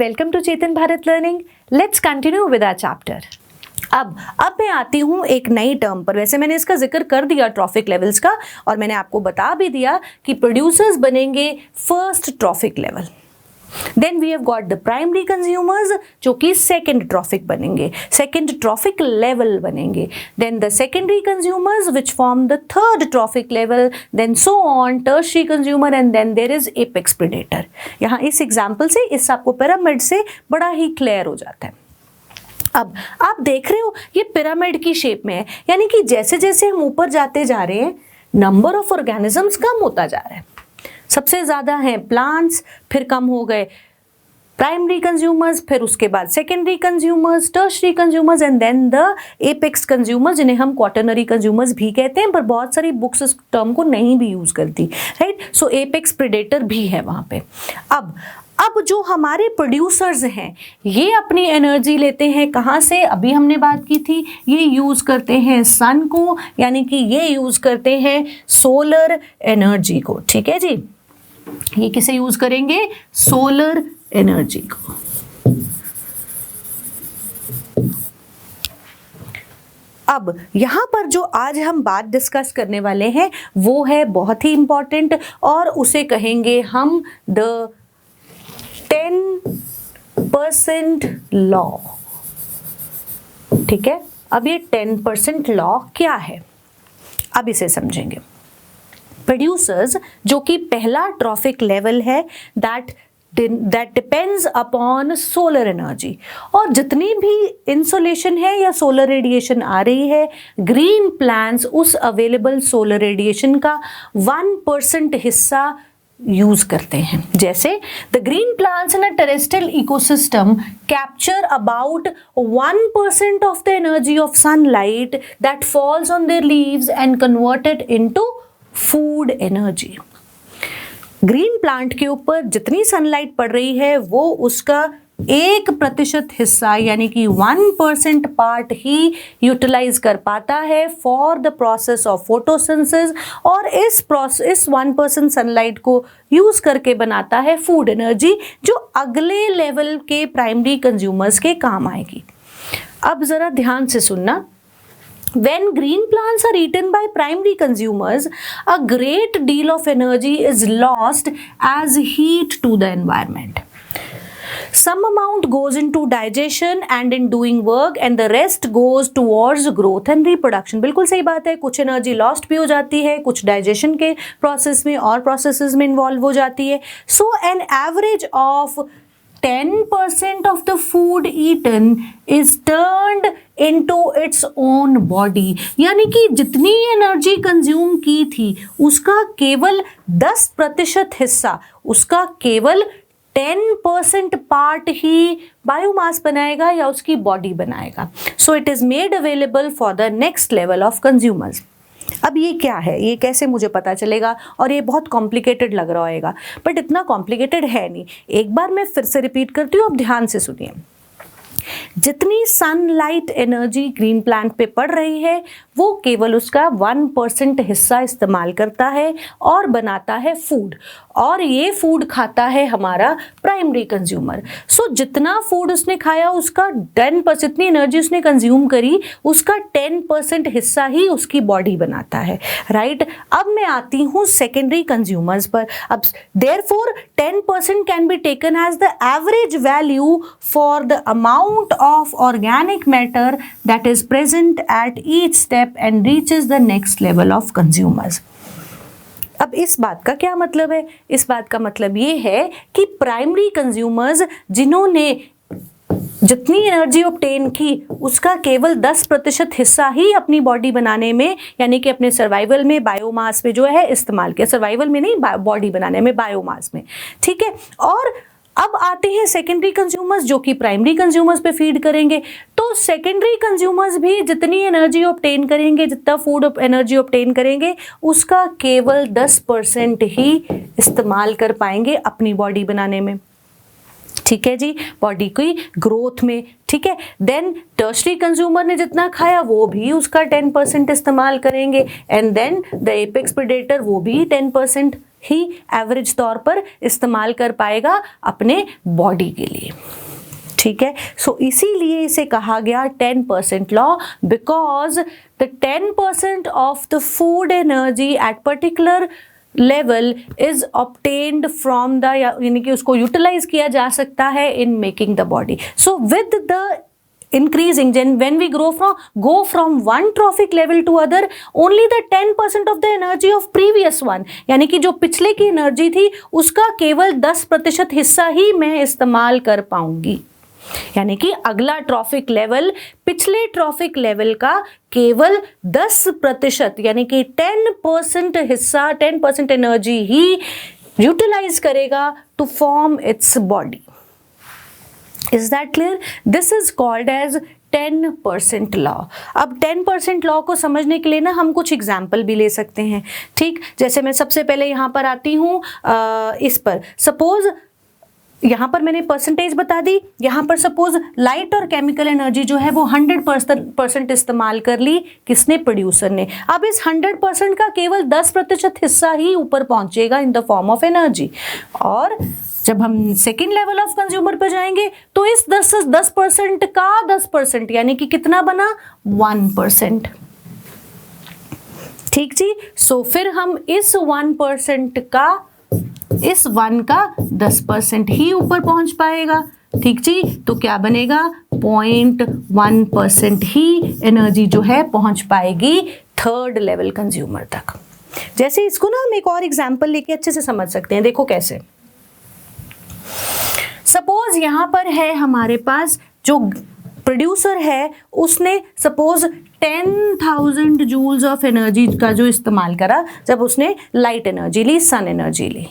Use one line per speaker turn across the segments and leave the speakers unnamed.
Welcome to Chetan Bharat learning. Let's continue with our chapter. अब मैं आती हूँ एक नई टर्म पर। वैसे मैंने इसका जिक्र कर दिया ट्रॉफिक लेवल्स का, और मैंने आपको बता भी दिया कि प्रोड्यूसर्स बनेंगे first trophic level, then we have got the primary consumers जो कि सेकेंड ट्रॉफिक बनेंगे, सेकेंड ट्रॉफिक लेवल बनेंगे, then the secondary consumers which form the third trophic level, then so on tertiary consumer, and then there is apex predator. यहाँ इस example से, इस आपको pyramid से बड़ा ही क्लियर हो जाता है। अब आप देख रहे हो ये पिरामिड की शेप में है, यानी कि जैसे जैसे हम ऊपर जाते जा रहे हैं नंबर ऑफ ऑर्गेनिजम्स कम होता जा रहा है। सबसे ज़्यादा हैं प्लांट्स, फिर कम हो गए प्राइमरी कंज्यूमर्स, फिर उसके बाद secondary consumers, tertiary consumers, and then the apex consumers जिन्हें हम क्वाटरनरी कंज्यूमर्स भी कहते हैं, पर बहुत सारी बुक्स इस टर्म को नहीं भी यूज़ करती, राइट। सो एपेक्स प्रेडेटर भी है वहाँ पे। अब जो हमारे प्रोड्यूसर्स हैं ये अपनी एनर्जी लेते हैं कहाँ से? अभी हमने बात की थी, ये यूज़ करते हैं सन को, यानी कि ये यूज़ करते हैं सोलर एनर्जी को, ठीक है जी। ये किसे यूज़ करेंगे? सोलर एनर्जी को। अब यहाँ पर जो आज हम बात डिस्कस करने वाले हैं वो है बहुत ही इंपॉर्टेंट, और उसे कहेंगे हम द 10% लॉ, ठीक है। अब ये 10% लॉ क्या है, अब इसे समझेंगे। प्रोड्यूसर्स जो कि पहला ट्रॉफिक लेवल है, that depends upon solar energy, और जितनी भी इंसोलेशन है या सोलर रेडिएशन आ रही है, ग्रीन प्लांट्स उस अवेलेबल सोलर रेडिएशन का 1% हिस्सा यूज करते हैं। जैसे the green plants in a terrestrial ecosystem capture about 1% of the energy of sunlight that falls on their leaves and converted into food energy. Green plant के ऊपर जितनी sunlight पड़ रही है वो उसका 1% हिस्सा, यानी कि 1% पार्ट ही यूटिलाइज कर पाता है for the process of photosynthesis, और इस 1% सनलाइट को यूज करके बनाता है फूड एनर्जी जो अगले लेवल के प्राइमरी कंज्यूमर्स के काम आएगी। अब जरा ध्यान से सुनना। When green plants are eaten by primary consumers, a great deal of energy is lost as heat to the environment. Some amount goes into digestion and in doing work, and the rest goes towards growth and reproduction. बिल्कुल सही बात है, कुछ energy lost भी हो जाती है, कुछ डाइजेशन के प्रोसेस में और प्रोसेसेस में इन्वॉल्व हो जाती है। So an average of 10% of the food eaten is turned into its own body, यानी कि जितनी एनर्जी कंज्यूम की थी उसका केवल 10% हिस्सा, उसका केवल 10% पार्ट ही बायोमास बनाएगा या उसकी बॉडी बनाएगा। So it is made available for the next level of consumers. अब ये क्या है, ये कैसे मुझे पता चलेगा? और ये बहुत कॉम्प्लिकेटेड लग रहा होगा, बट इतना कॉम्प्लिकेटेड है नहीं। एक बार मैं फिर से रिपीट करती हूँ, अब ध्यान से सुनिए। जितनी सनलाइट एनर्जी ग्रीन प्लांट पे पड़ रही है वो केवल उसका 1% हिस्सा इस्तेमाल करता है और बनाता है फूड, और ये फूड खाता है हमारा प्राइमरी कंज्यूमर। सो जितना फूड उसने खाया उसका 10%, जितनी एनर्जी उसने कंज्यूम करी उसका 10% हिस्सा ही उसकी बॉडी बनाता है, राइट। अब मैं आती हूँ सेकेंडरी कंज्यूमर्स पर। अब therefore 10% can be taken as the average value for the amount of organic matter that is present at each step and reaches the next level of consumers. अब इस बात का क्या मतलब है? इस बात का मतलब ये है कि प्राइमरी कंज्यूमर्स जिन्होंने जितनी एनर्जी ऑब्टेन की उसका केवल 10% हिस्सा ही अपनी बॉडी बनाने में, यानी कि अपने सर्वाइवल में बायोमास में जो है इस्तेमाल किया। सर्वाइवल में नहीं, बॉडी बनाने में, बायोमास में, ठीक है। और अब आते हैं सेकेंडरी कंज्यूमर्स जो कि प्राइमरी कंज्यूमर्स पे फीड करेंगे। तो सेकेंडरी कंज्यूमर्स भी जितनी एनर्जी ऑब्टेन करेंगे, जितना फूड एनर्जी ऑब्टेन करेंगे उसका केवल 10% ही इस्तेमाल कर पाएंगे अपनी बॉडी बनाने में, ठीक है जी, बॉडी की ग्रोथ में, ठीक है। देन टर्शियरी कंज्यूमर ने जितना खाया वो भी उसका 10% इस्तेमाल करेंगे, and then the apex predator वो भी 10% ही एवरेज तौर पर इस्तेमाल कर पाएगा अपने बॉडी के लिए। ठीक है, सो इसीलिए इसे कहा गया 10% law, because the 10% of the food energy at particular level is obtained from the, यानी कि उसको यूटिलाइज किया जा सकता है in making the body. So with the increasing when we go from one trophic level to other, only the 10% of the energy of previous one, यानी कि जो पिछले की एनर्जी थी उसका केवल 10% हिस्सा ही मैं इस्तेमाल कर पाऊंगी। यानी कि अगला ट्रॉफिक लेवल पिछले ट्रॉफिक लेवल का केवल 10% यानी कि 10% हिस्सा, 10% एनर्जी ही यूटिलाइज करेगा to form its body. Is that clear? This is called as 10% law. अब 10% लॉ को समझने के लिए ना हम कुछ एग्जाम्पल भी ले सकते हैं। ठीक, जैसे मैं सबसे पहले यहाँ पर आती हूँ इस पर, सपोज यहाँ पर मैंने परसेंटेज बता दी, यहाँ पर सपोज लाइट और केमिकल एनर्जी जो है वो 100% इस्तेमाल कर ली, किसने? प्रोड्यूसर ने। अब इस 100% का केवल 10% हिस्सा ही ऊपर पहुंचेगा in the form of energy, और जब हम सेकेंड लेवल ऑफ कंज्यूमर पर जाएंगे तो इस 10% का 10% यानी कि कितना बना? 1%। ठीक जी, सो फिर हम इस 1% का, इस 1 का 10% ही ऊपर पहुंच पाएगा। ठीक जी, तो क्या बनेगा? 0.1% ही एनर्जी जो है पहुंच पाएगी थर्ड लेवल कंज्यूमर तक। जैसे इसको ना हम एक और एग्जांपल लेके अच्छे से समझ सकते हैं। देखो कैसे, सपोज यहां पर है हमारे पास जो प्रोड्यूसर है, उसने सपोज 10,000 जूल्स ऑफ एनर्जी का जो इस्तेमाल करा जब उसने लाइट एनर्जी ली, सन एनर्जी ली।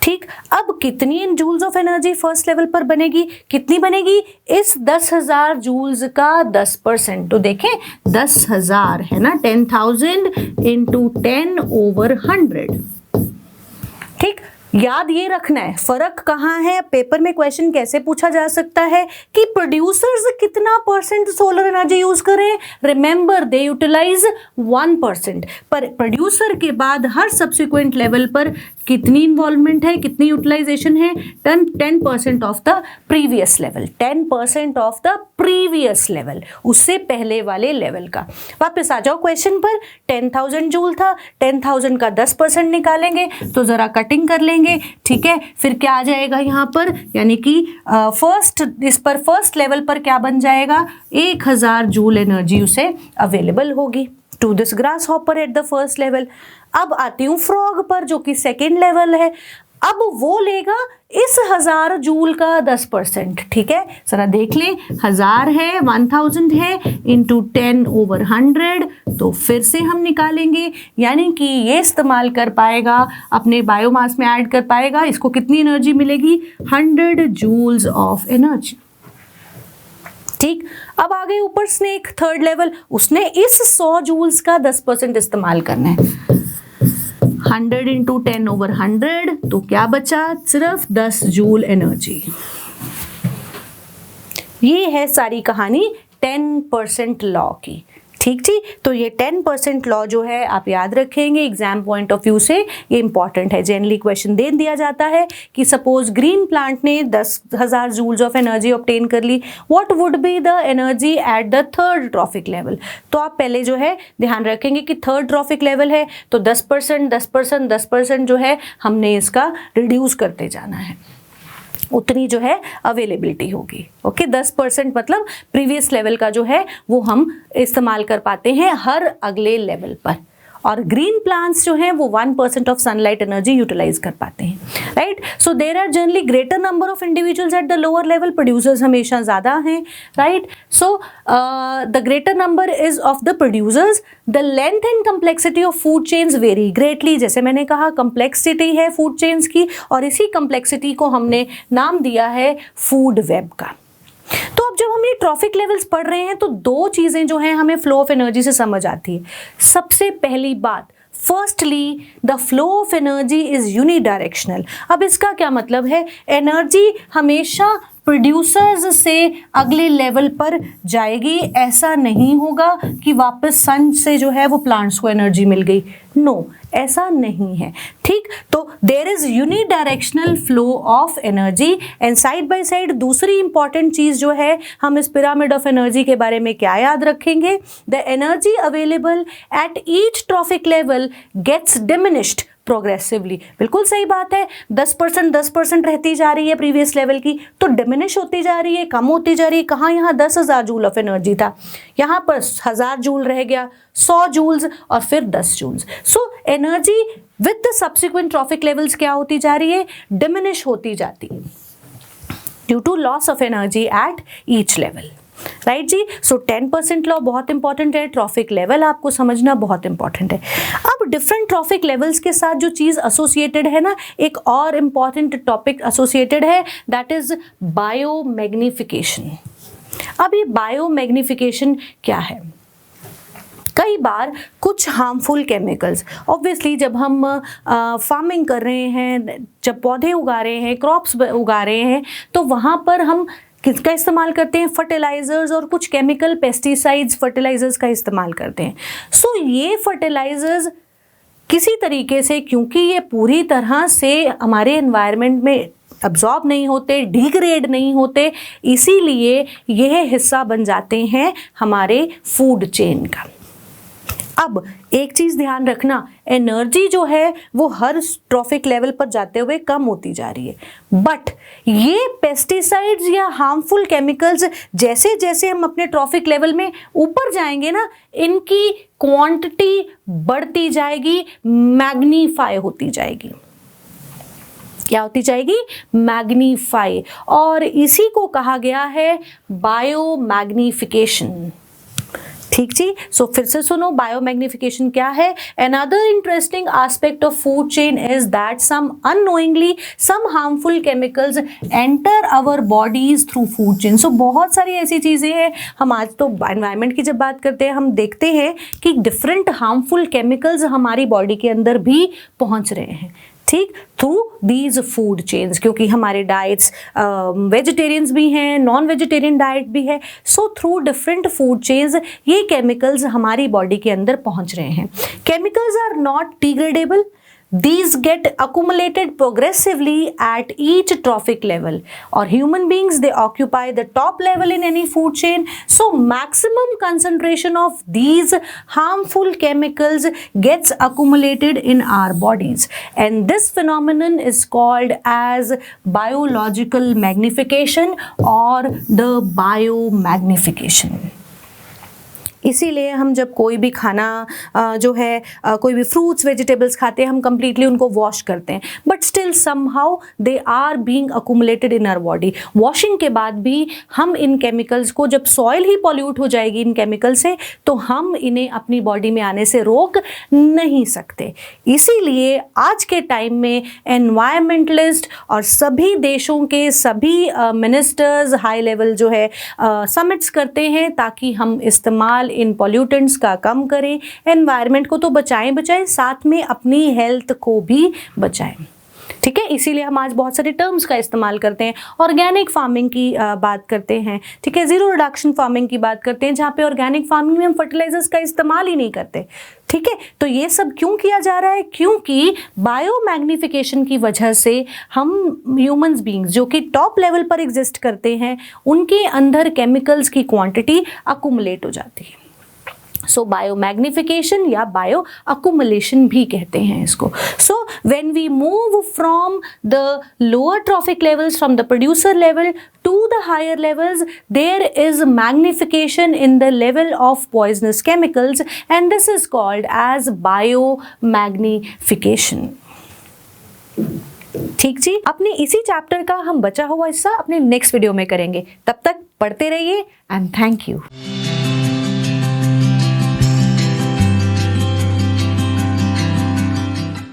ठीक, अब कितनी joules of energy first level पर बनेगी? कितनी बनेगी? इस 10,000 जूल्स का 10%। तो देखें 10,000 है ना, 10,000 इंटू 10/100। ठीक, याद ये रखना है फर्क कहाँ है, पेपर में क्वेश्चन कैसे पूछा जा सकता है कि प्रोड्यूसर्स कितना परसेंट सोलर एनर्जी यूज करें। रिमेंबर दे यूटिलाइज 1%, पर प्रोड्यूसर के बाद हर सब्सिक्वेंट लेवल पर कितनी इन्वॉल्वमेंट है, कितनी यूटिलाइजेशन है? 10% of the previous level, 10% of the previous level, उससे पहले वाले लेवल का। वापस आ जाओ क्वेश्चन पर, 10,000 जूल था, 10,000 का 10% निकालेंगे तो जरा कटिंग कर लेंगे। ठीक है, फिर क्या आ जाएगा यहाँ पर, यानी कि इस पर फर्स्ट लेवल पर क्या बन जाएगा? 1,000 जूल एनर्जी उसे अवेलेबल होगी to this grasshopper at the first level. अब आती हूँ फ्रॉग पर जो कि सेकेंड लेवल है। अब वो लेगा इस 1,000 जूल का 10%। ठीक है, जरा देख लें, 1,000 है, 1,000 है, इंटू 10/100, तो फिर से हम निकालेंगे, यानी कि ये इस्तेमाल कर पाएगा, अपने बायोमास में ऐड कर पाएगा। इसको कितनी एनर्जी मिलेगी? 100 जूल्स ऑफ एनर्जी। ठीक, अब आ गए ऊपर स्नेक थर्ड लेवल, उसने इस 100 जूल्स का 10% इस्तेमाल करना है। 100 इंटू 10/100, तो क्या बचा? सिर्फ 10 जूल एनर्जी। ये है सारी कहानी 10% लॉ की। ठीक जी, तो ये 10% लॉ जो है आप याद रखेंगे, एग्जाम पॉइंट ऑफ व्यू से ये इंपॉर्टेंट है। जनरली क्वेश्चन दे दिया जाता है कि सपोज ग्रीन प्लांट ने 10,000 जूल्स ऑफ एनर्जी ऑब्टेन कर ली, what would be the energy at the third trophic level. तो आप पहले जो है ध्यान रखेंगे कि थर्ड ट्रॉफिक लेवल है तो 10% जो है हमने इसका रिड्यूस करते जाना है, उतनी जो है अवेलेबिलिटी होगी। ओके, 10% मतलब प्रीवियस लेवल का जो है वो हम इस्तेमाल कर पाते हैं हर अगले लेवल पर, और ग्रीन प्लांट्स जो हैं वो 1% ऑफ सनलाइट एनर्जी यूटिलाइज कर पाते हैं। Right, so there are generally greater number of individuals at the lower level, producers हमेशा ज़्यादा हैं। Right, so the greater number is of the producers. The length and complexity of food chains vary greatly. जैसे मैंने कहा complexity है food chains की, और इसी कम्प्लेक्सिटी को हमने नाम दिया है फूड वेब का। तो अब जब हम ये ट्रॉफिक लेवल्स पढ़ रहे हैं तो दो चीज़ें जो हैं हमें फ्लो ऑफ एनर्जी से समझ आती है। सबसे पहली बात, firstly the flow of energy is unidirectional. अब इसका क्या मतलब है? एनर्जी हमेशा प्रोड्यूसर्स से अगले लेवल पर जाएगी। ऐसा नहीं होगा कि वापस सन से जो है वो प्लांट्स को एनर्जी मिल गई, नो ऐसा नहीं है। ठीक, तो there is unidirectional flow of energy and side by side दूसरी इंपॉर्टेंट चीज जो है, हम इस पिरामिड ऑफ एनर्जी के बारे में क्या याद रखेंगे, the energy available at each trophic level gets diminished progressively. बिल्कुल सही बात है, 10% रहती जा रही है प्रीवियस लेवल की, तो डिमिनिश होती जा रही है, कम होती जा रही है। कहाँ, यहाँ 10,000 जूल ऑफ एनर्जी था, यहाँ पर 1000 जूल रह गया, 100 जूल्स और फिर 10 joules. So energy with the subsequent trophic levels क्या होती जा रही है, डिमिनिश होती जाती है due to loss of energy at each level. Right जी, सो 10% लॉ बहुत इंपॉर्टेंट है, ट्रॉफिक लेवल आपको समझना बहुत इंपॉर्टेंट है। अब डिफरेंट ट्रॉफिक लेवल्स के साथ जो चीज एसोसिएटेड है ना, एक और इंपॉर्टेंट टॉपिक एसोसिएटेड है, दैट इज बायोमैग्निफिकेशन। अब ये बायोमैग्निफिकेशन क्या है, कई बार कुछ हार्मफुल केमिकल्स, ऑब्वियसली जब हम फार्मिंग कर रहे हैं, जब पौधे उगा रहे हैं, क्रॉप्स उगा रहे हैं, तो वहाँ पर हम किसका इस्तेमाल करते हैं, फर्टिलाइजर्स और कुछ केमिकल पेस्टिसाइड्स फर्टिलाइजर्स का इस्तेमाल करते हैं। सो ये फर्टिलाइजर्स किसी तरीके से, क्योंकि ये पूरी तरह से हमारे एनवायरनमेंट में अब्जॉर्ब नहीं होते, डिग्रेड नहीं होते, इसीलिए यह हिस्सा बन जाते हैं हमारे फूड चेन का। अब एक चीज ध्यान रखना, एनर्जी जो है वो हर ट्रॉफिक लेवल पर जाते हुए कम होती जा रही है, बट ये पेस्टिसाइड्स या हार्मफुल केमिकल्स जैसे जैसे हम अपने ट्रॉफिक लेवल में ऊपर जाएंगे ना, इनकी क्वांटिटी बढ़ती जाएगी, मैग्नीफाई होती जाएगी। क्या होती जाएगी, मैग्नीफाई, और इसी को कहा गया है बायोमैग्निफिकेशन। ठीक जी, सो फिर से सुनो, बायोमैग्निफिकेशन क्या है। Another interesting aspect of food chain is that some unknowingly some harmful chemicals enter our bodies through food chain. So बहुत सारी ऐसी चीजें हैं, हम आज तो एनवायरनमेंट की जब बात करते हैं, हम देखते हैं कि डिफरेंट हार्मफुल केमिकल्स हमारी बॉडी के अंदर भी पहुंच रहे हैं, ठीक, थ्रू दीज फूड चेन्स, क्योंकि हमारे डाइट्स वेजिटेरियंस भी हैं, नॉन वेजिटेरियन डाइट भी है। So through different food chains ये केमिकल्स हमारी बॉडी के अंदर पहुंच रहे हैं। Chemicals are not degradable, these get accumulated progressively at each trophic level, or human beings, they occupy the top level in any food chain. So maximum concentration of these harmful chemicals gets accumulated in our bodies, and this phenomenon is called as biological magnification or the biomagnification. इसीलिए हम जब कोई भी खाना जो है कोई भी फ्रूट्स वेजिटेबल्स खाते हैं, हम कंप्लीटली उनको वॉश करते हैं, but still somehow they are being accumulated in our body. Washing के बाद भी हम इन केमिकल्स को, जब सॉइल ही पॉल्यूट हो जाएगी इन केमिकल से, तो हम इन्हें अपनी बॉडी में आने से रोक नहीं सकते। इसीलिए आज के टाइम में एनवायरमेंटलिस्ट और सभी देशों के सभी मिनिस्टर्स हाई लेवल जो है समिट्स करते हैं, ताकि हम इस्तेमाल इन पॉल्यूटेंट्स का कम करें, एनवायरनमेंट को तो बचाएं, साथ में अपनी हेल्थ को भी बचाएं। ठीक है, इसीलिए हम आज बहुत सारे टर्म्स का इस्तेमाल करते हैं। ऑर्गेनिक फार्मिंग की बात करते हैं, ठीक है, जीरो रिडक्शन फार्मिंग की बात करते हैं, जहाँ पे ऑर्गेनिक फार्मिंग में हम फर्टिलाइजर्स का इस्तेमाल ही नहीं करते। ठीक है, तो ये सब क्यों किया जा रहा है, क्योंकि बायोमैग्निफिकेशन की वजह से हम ह्यूमंस बींग्स जो कि टॉप लेवल पर एग्जिस्ट करते हैं, उनके अंदर केमिकल्स की क्वांटिटी अकुमुलेट हो जाती है। सो बायोमैग्निफिकेशन या बायो अकुमुलेशन भी कहते हैं इसको। So when we move from the lower trophic levels, from the producer level to the higher levels, there is magnification in the level of poisonous chemicals, and this is called as biomagnification. ठीक जी, अपने इसी chapter का हम बचा हुआ हिस्सा अपने next video में करेंगे। तब तक पढ़ते रहिए एंड थैंक यू।